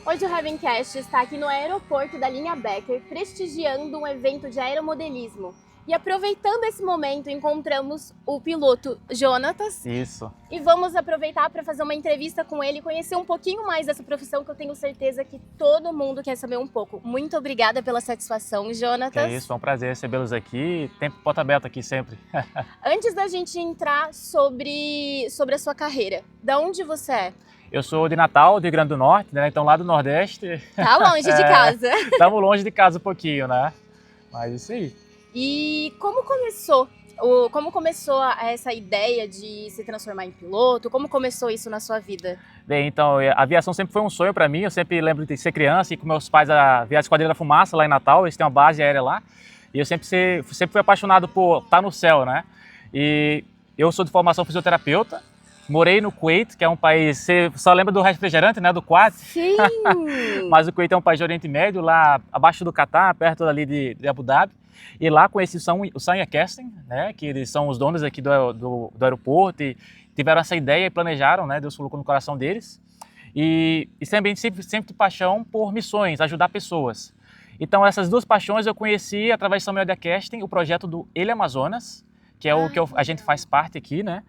Hoje o Ravencast está aqui no aeroporto da linha Becker, prestigiando um evento de aeromodelismo. E aproveitando esse momento, encontramos o piloto Jonatas. Isso. E vamos aproveitar para fazer uma entrevista com ele e conhecer um pouquinho mais dessa profissão que eu tenho certeza que todo mundo quer saber um pouco. Muito obrigada pela satisfação, Jonatas. Que é isso, é um prazer recebê-los aqui. Tempo porta aberta aqui sempre. Antes da gente entrar sobre a sua carreira, da onde você é? Eu sou de Natal, do Rio Grande do Norte, né? Então lá do Nordeste. Tá longe de casa. Estamos longe de casa um pouquinho, né? Mas isso aí. E como começou essa ideia de se transformar em piloto? Como começou isso na sua vida? Bem, então, a aviação sempre foi um sonho para mim. Eu sempre lembro de ser criança e com meus pais a viagem Esquadrilha da Fumaça lá em Natal. Eles têm uma base aérea lá. E eu sempre fui apaixonado por estar no céu, né? E eu sou de formação fisioterapeuta. Morei no Kuwait, que é um país... Você só lembra do refrigerante, né? Do Kuwait? Sim! Mas o Kuwait é um país de Oriente Médio, lá abaixo do Catar, perto ali de Abu Dhabi. E lá conheci o Sun Aircasting, né? Que eles são os donos aqui do aeroporto e tiveram essa ideia e planejaram, né? Deus colocou no coração deles. E sempre tive paixão por missões, ajudar pessoas. Então essas duas paixões eu conheci através do Sun Aircasting, o projeto do Ele Amazonas, que é o que a gente faz parte aqui, né?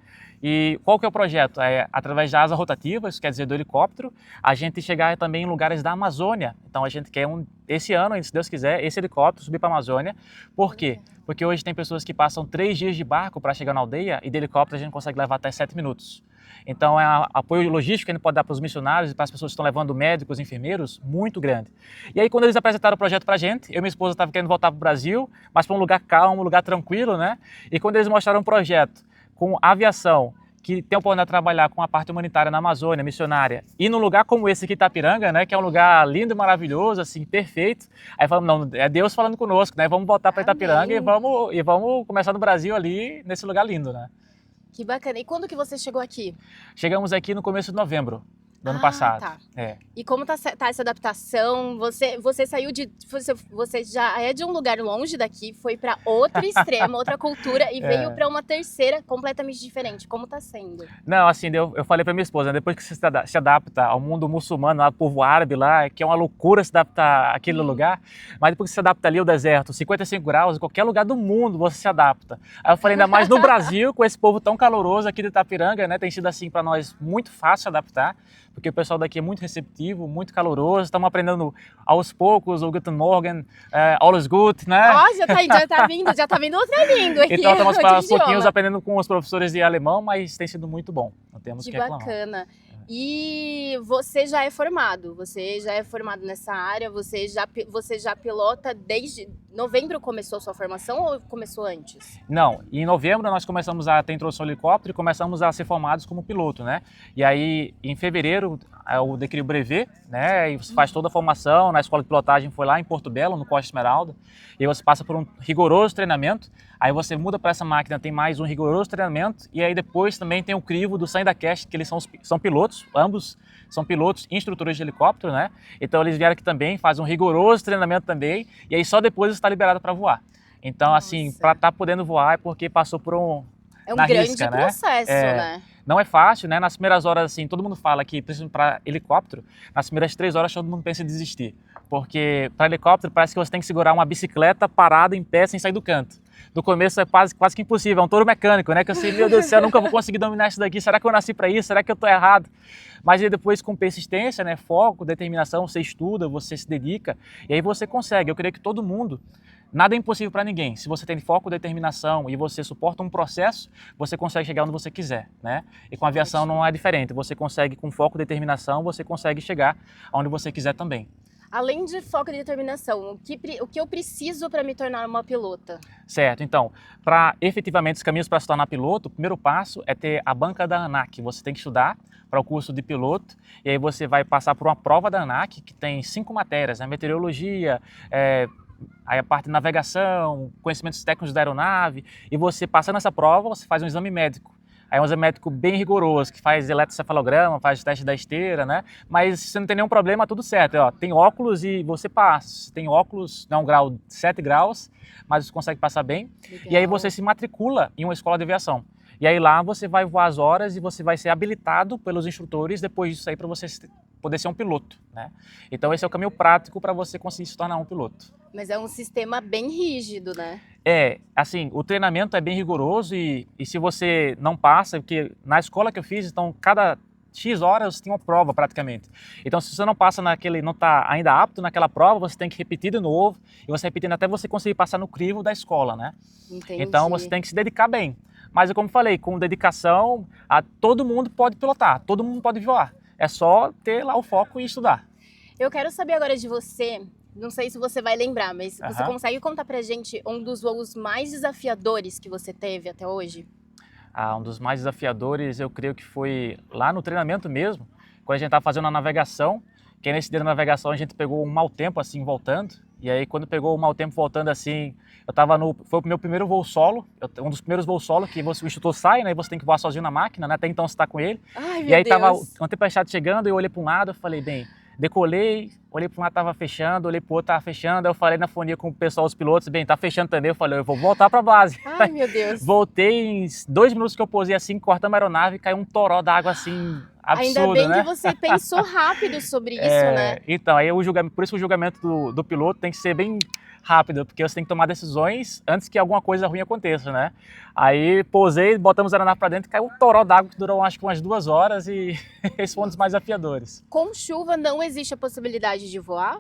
E qual que é o projeto? É através da asa rotativa, isso quer dizer do helicóptero, a gente chegar também em lugares da Amazônia. Então a gente quer esse ano, se Deus quiser, esse helicóptero subir para a Amazônia. Por quê? Porque hoje tem pessoas que passam 3 dias de barco para chegar na aldeia e de helicóptero a gente consegue levar até 7 minutos. Então é um apoio logístico que a gente pode dar para os missionários e para as pessoas que estão levando médicos, enfermeiros, muito grande. E aí quando eles apresentaram o projeto para a gente, eu e minha esposa estava querendo voltar para o Brasil, mas para um lugar calmo, um lugar tranquilo, né? E quando eles mostraram um projeto com aviação, que tem a oportunidade de trabalhar com a parte humanitária na Amazônia, missionária, e num lugar como esse aqui, Itapiranga, né, que é um lugar lindo e maravilhoso, assim, perfeito. Aí falamos, não, é Deus falando conosco, né, vamos voltar para Itapiranga e vamos começar no Brasil ali, nesse lugar lindo, né. Que bacana. E quando que você chegou aqui? Chegamos aqui no começo de novembro do ano passado. Tá. É. E como tá essa adaptação? Você saiu você já é de um lugar longe daqui, foi para outro extremo, outra cultura e veio para uma terceira completamente diferente. Como tá sendo? Não, assim, eu falei para minha esposa, né, depois que você se adapta ao mundo muçulmano, ao povo árabe lá, que é uma loucura se adaptar àquele lugar, mas depois que você se adapta ali ao deserto, 55 graus, em qualquer lugar do mundo você se adapta. Aí eu falei, ainda mais no Brasil, com esse povo tão caloroso aqui de Itapiranga, né, tem sido assim para nós muito fácil se adaptar, porque o pessoal daqui é muito receptivo, muito caloroso, estamos aprendendo aos poucos o Guten Morgen, alles gut, né? Ó, já tá vindo outra língua aqui. Então estamos aos pouquinhos aprendendo com os professores de alemão, mas tem sido muito bom, não temos que reclamar. Que bacana. E você já é formado nessa área, você já pilota desde novembro começou a sua formação ou começou antes? Não, em novembro nós começamos a ter introdução ao helicóptero e começamos a ser formados como piloto, né? E aí em fevereiro eu adquiri o brevet, né? E você faz toda a formação, na escola de pilotagem foi lá em Porto Belo, no Costa Esmeralda, e você passa por um rigoroso treinamento, aí você muda para essa máquina, tem mais um rigoroso treinamento, e aí depois também tem o crivo do Sun Aircasting, que eles são pilotos, ambos são pilotos e instrutores de helicóptero, né? Então eles vieram aqui também, fazem um rigoroso treinamento também, e aí só depois está liberado para voar. Então, assim, para estar podendo voar é porque passou por grande processo, né? Não é fácil, né? Nas primeiras horas, assim, todo mundo fala que, principalmente para helicóptero, nas primeiras 3 horas todo mundo pensa em desistir. Porque para helicóptero parece que você tem que segurar uma bicicleta parada em pé sem sair do canto. No começo é quase que impossível, é um touro mecânico, né? Que eu sei, meu Deus do céu, eu nunca vou conseguir dominar isso daqui, será que eu nasci para isso? Será que eu estou errado? Mas aí depois com persistência, né? Foco, determinação, você estuda, você se dedica e aí você consegue. Eu creio que todo mundo, nada é impossível para ninguém. Se você tem foco, determinação e você suporta um processo, você consegue chegar onde você quiser, né? E com a aviação não é diferente. Você consegue, com foco e determinação, você consegue chegar onde você quiser também. Além de foco e determinação, o que eu preciso para me tornar uma pilota? Certo, então, para efetivamente os caminhos para se tornar piloto, o primeiro passo é ter a banca da ANAC. Você tem que estudar para o curso de piloto e aí você vai passar por uma prova da ANAC que tem 5 matérias, né? Meteorologia, aí a parte de navegação, conhecimentos técnicos da aeronave, e você passando essa prova, você faz um exame médico. Aí é um exame médico bem rigoroso, que faz eletrocefalograma, faz teste da esteira, né? Mas se não tem nenhum problema, tudo certo. Ó, tem óculos e você passa. Tem óculos, não, grau 7 graus, mas você consegue passar bem. Legal. E aí você se matricula em uma escola de aviação. E aí lá você vai voar as horas e você vai ser habilitado pelos instrutores depois disso aí para você poder ser um piloto, né? Então esse é o caminho prático para você conseguir se tornar um piloto. Mas é um sistema bem rígido, né? Assim, o treinamento é bem rigoroso e se você não passa, porque na escola que eu fiz, então cada X horas tinha uma prova praticamente. Então se você não passa não está ainda apto naquela prova, você tem que repetir de novo e você repetindo até você conseguir passar no crivo da escola, né? Entendi. Então você tem que se dedicar bem. Mas como falei, com dedicação, todo mundo pode pilotar, todo mundo pode voar. É só ter lá o foco e estudar. Eu quero saber agora de você, não sei se você vai lembrar, mas você consegue contar pra gente um dos voos mais desafiadores que você teve até hoje? Um dos mais desafiadores, eu creio que foi lá no treinamento mesmo, quando a gente estava fazendo a navegação, que nesse dia da navegação a gente pegou um mau tempo assim voltando, e aí quando pegou o mau tempo voltando assim, foi o meu primeiro voo solo, um dos primeiros voos solo que o instrutor sai, né, e você tem que voar sozinho na máquina, né, até então você está com ele. Ai, meu e aí Deus. Tava uma tempestade chegando, eu olhei para um lado, eu falei, bem, decolei, olhei para um lado, estava fechando, olhei para o outro, estava fechando, aí eu falei na fonia com o pessoal, os pilotos, bem, tá fechando também, eu falei, eu vou voltar para a base. Ai, meu Deus. Voltei em 2 minutos que eu posei assim, cortamos a aeronave, caiu um toró d'água assim, absurdo, ainda bem né? que você pensou rápido sobre isso, né? Então, aí por isso que o julgamento do piloto tem que ser bem rápido, porque você tem que tomar decisões antes que alguma coisa ruim aconteça, né? Aí posei, botamos a aeronave para dentro e caiu um toró d'água que durou acho que umas 2 horas e esse foi um dos mais desafiadores. Com chuva não existe a possibilidade de voar?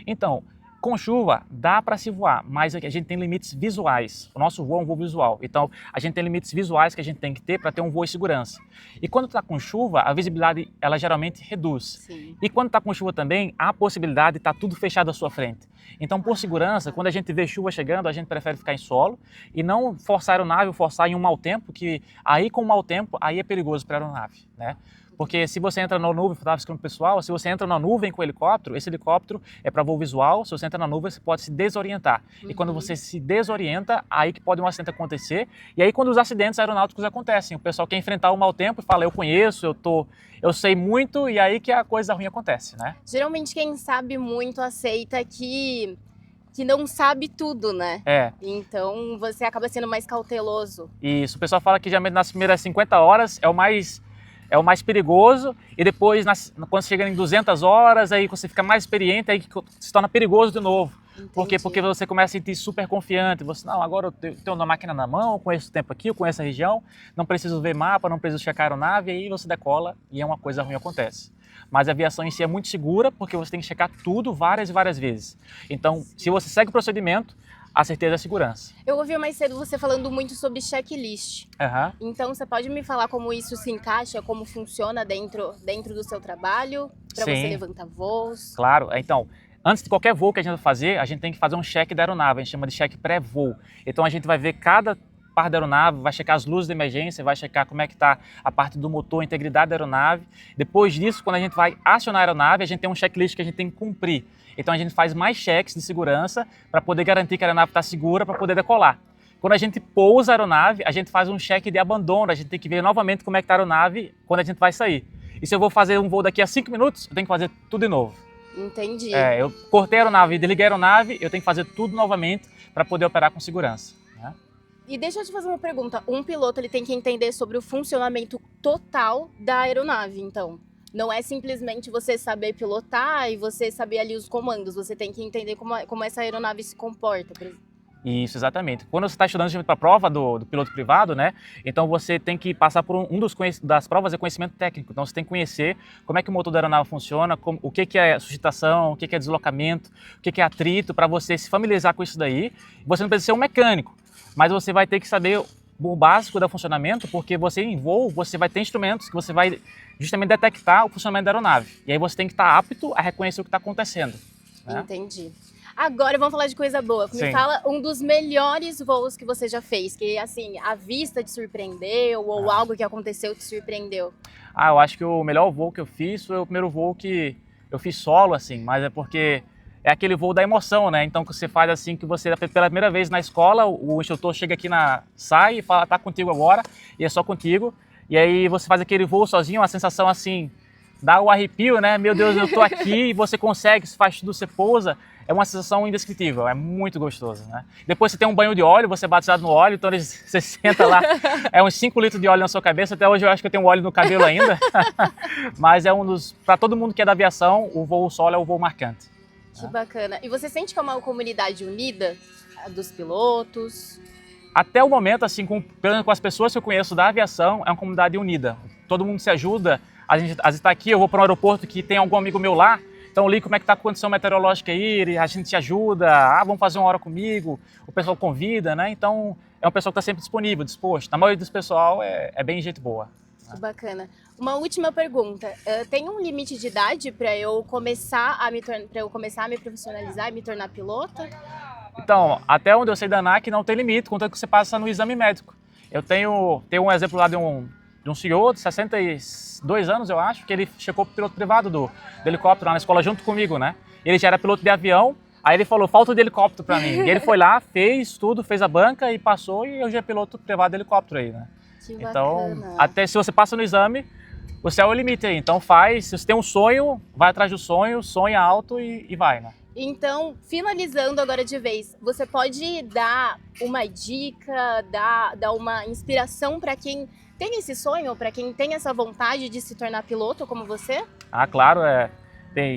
Então, com chuva dá para se voar, mas a gente tem limites visuais. O nosso voo é um voo visual, então a gente tem limites visuais que a gente tem que ter para ter um voo em segurança. E quando está com chuva, a visibilidade ela geralmente reduz. Sim. E quando está com chuva também, há a possibilidade de estar tudo fechado à sua frente. Então, por segurança, quando a gente vê chuva chegando, a gente prefere ficar em solo e não forçar a aeronave ou forçar em um mau tempo, que aí com o mau tempo, aí é perigoso para a aeronave, né? Porque se você entra na nuvem, eu estava explicando para o pessoal, se você entra na nuvem com o helicóptero, esse helicóptero é para voo visual, se você entra na nuvem, você pode se desorientar. E quando você se desorienta, aí que pode um acidente acontecer. E aí quando os acidentes aeronáuticos acontecem, o pessoal quer enfrentar o mau tempo e fala, eu conheço, eu sei muito, e aí que a coisa ruim acontece, né? Geralmente quem sabe muito aceita que não sabe tudo, né? Então você acaba sendo mais cauteloso. Isso, o pessoal fala que geralmente nas primeiras 50 horas é o mais perigoso e depois quando chega em 200 horas aí você fica mais experiente aí se torna perigoso de novo. Entendi. Por quê? Porque você começa a se sentir super confiante, você, não, agora eu tenho uma máquina na mão, eu conheço o tempo aqui, eu conheço a região, não preciso ver mapa, não preciso checar a aeronave, aí você decola e uma coisa ruim acontece. Mas a aviação em si é muito segura porque você tem que checar tudo várias e várias vezes. Então, se você segue o procedimento, a certeza é a segurança. Eu ouvi mais cedo você falando muito sobre checklist. Então, você pode me falar como isso se encaixa, como funciona dentro do seu trabalho, para você levantar voos? Claro. Então, antes de qualquer voo que a gente vai fazer, a gente tem que fazer um check da aeronave, a gente chama de check pré-voo. Então, a gente vai ver cada parte da aeronave, vai checar as luzes de emergência, vai checar como é que está a parte do motor, a integridade da aeronave. Depois disso, quando a gente vai acionar a aeronave, a gente tem um checklist que a gente tem que cumprir. Então a gente faz mais cheques de segurança para poder garantir que a aeronave está segura para poder decolar. Quando a gente pousa a aeronave, a gente faz um cheque de abandono, a gente tem que ver novamente como é que está a aeronave quando a gente vai sair. E se eu vou fazer um voo daqui a 5 minutos, eu tenho que fazer tudo de novo. Entendi. Eu cortei a aeronave, desliguei a aeronave, eu tenho que fazer tudo novamente para poder operar com segurança. Né? E deixa eu te fazer uma pergunta. Um piloto ele tem que entender sobre o funcionamento total da aeronave, então. Não é simplesmente você saber pilotar e você saber ali os comandos. Você tem que entender como essa aeronave se comporta, por exemplo. Isso, exatamente. Quando você está estudando para a prova do piloto privado, né? Então você tem que passar por das provas de conhecimento técnico. Então você tem que conhecer como é que o motor da aeronave funciona, o que é sustentação, o que é deslocamento, o que é atrito, para você se familiarizar com isso daí. Você não precisa ser um mecânico, mas você vai ter que saber o básico do funcionamento, porque você em voo, você vai ter instrumentos que você vai justamente detectar o funcionamento da aeronave. E aí você tem que estar apto a reconhecer o que está acontecendo. Né? Entendi. Agora vamos falar de coisa boa. Me fala um dos melhores voos que você já fez, que assim, a vista te surpreendeu ou algo que aconteceu te surpreendeu. Eu acho que o melhor voo que eu fiz foi o primeiro voo que eu fiz solo, assim, mas é porque é aquele voo da emoção, né? Então que você faz assim, que você pela primeira vez na escola, o instrutor chega aqui sai e fala, tá contigo agora, e é só contigo. E aí você faz aquele voo sozinho, uma sensação assim, dá o arrepio, né? Meu Deus, eu tô aqui e você consegue, você faz tudo, você pousa. É uma sensação indescritível, é muito gostoso, né? Depois você tem um banho de óleo, você é batizado no óleo, então você senta lá, é uns 5 litros de óleo na sua cabeça. Até hoje eu acho que eu tenho óleo no cabelo ainda. Mas é para todo mundo que é da aviação, o voo solo é o voo marcante. Que bacana. E você sente que é uma comunidade unida dos pilotos? Até o momento, assim, com as pessoas que eu conheço da aviação, é uma comunidade unida. Todo mundo se ajuda. A gente às vezes está aqui, eu vou para um aeroporto que tem algum amigo meu lá, então ligo como é que está a condição meteorológica aí, a gente se ajuda, vamos fazer uma hora comigo, o pessoal convida, né? Então é um pessoal que está sempre disponível, disposto. A maioria dos pessoal é bem gente boa. Que bacana. Uma última pergunta, tem um limite de idade para eu começar a me profissionalizar e me tornar pilota? Então, até onde eu sei da ANAC não tem limite, contanto que você passa no exame médico. Eu tenho um exemplo lá de um senhor de 62 anos, eu acho, que ele chegou para o piloto privado do helicóptero lá na escola junto comigo, né? Ele já era piloto de avião, aí ele falou, falta de helicóptero para mim. E ele foi lá, fez tudo, fez a banca e passou, e hoje é piloto privado de helicóptero aí, né? Que então, bacana. até se você passa no exame, o céu é o limite aí. Então faz, se você tem um sonho, vai atrás do sonho, sonha alto e vai, né? Então, finalizando agora de vez, você pode dar uma dica, dar uma inspiração para quem tem esse sonho, para quem tem essa vontade de se tornar piloto como você? Claro,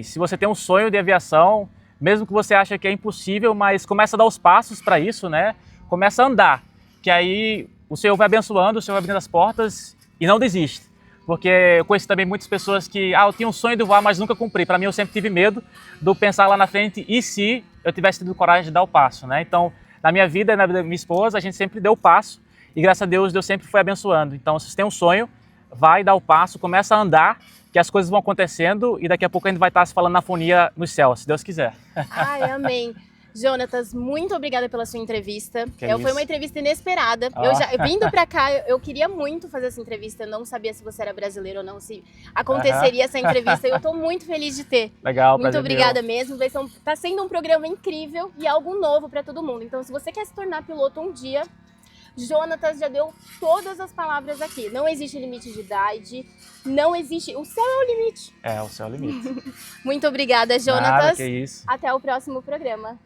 se você tem um sonho de aviação, mesmo que você ache que é impossível, mas começa a dar os passos para isso, né? Começa a andar, que aí o Senhor vai abençoando, o Senhor vai abrindo as portas e não desiste. Porque eu conheci também muitas pessoas que, eu tinha um sonho de voar, mas nunca cumpri. Para mim, eu sempre tive medo de pensar lá na frente, e se eu tivesse tido coragem de dar o passo, né? Então, na minha vida e na vida da minha esposa, a gente sempre deu o passo, e graças a Deus, Deus sempre foi abençoando. Então, se você tem um sonho, vai dar o passo, começa a andar, que as coisas vão acontecendo, e daqui a pouco a gente vai estar se falando na fonia no céu, se Deus quiser. Ai, amém. Jonatas, muito obrigada pela sua entrevista. Foi uma entrevista inesperada. Vindo pra cá, eu queria muito fazer essa entrevista. Eu não sabia se você era brasileiro ou não, se aconteceria essa entrevista. E eu tô muito feliz de ter. Legal, muito obrigada mesmo. Tá sendo um programa incrível e algo novo pra todo mundo. Então, se você quer se tornar piloto um dia, Jonatas já deu todas as palavras aqui. Não existe limite de idade, não existe... O céu é o limite. O céu é o limite. Muito obrigada, Jonatas. Nada, que isso. Até o próximo programa.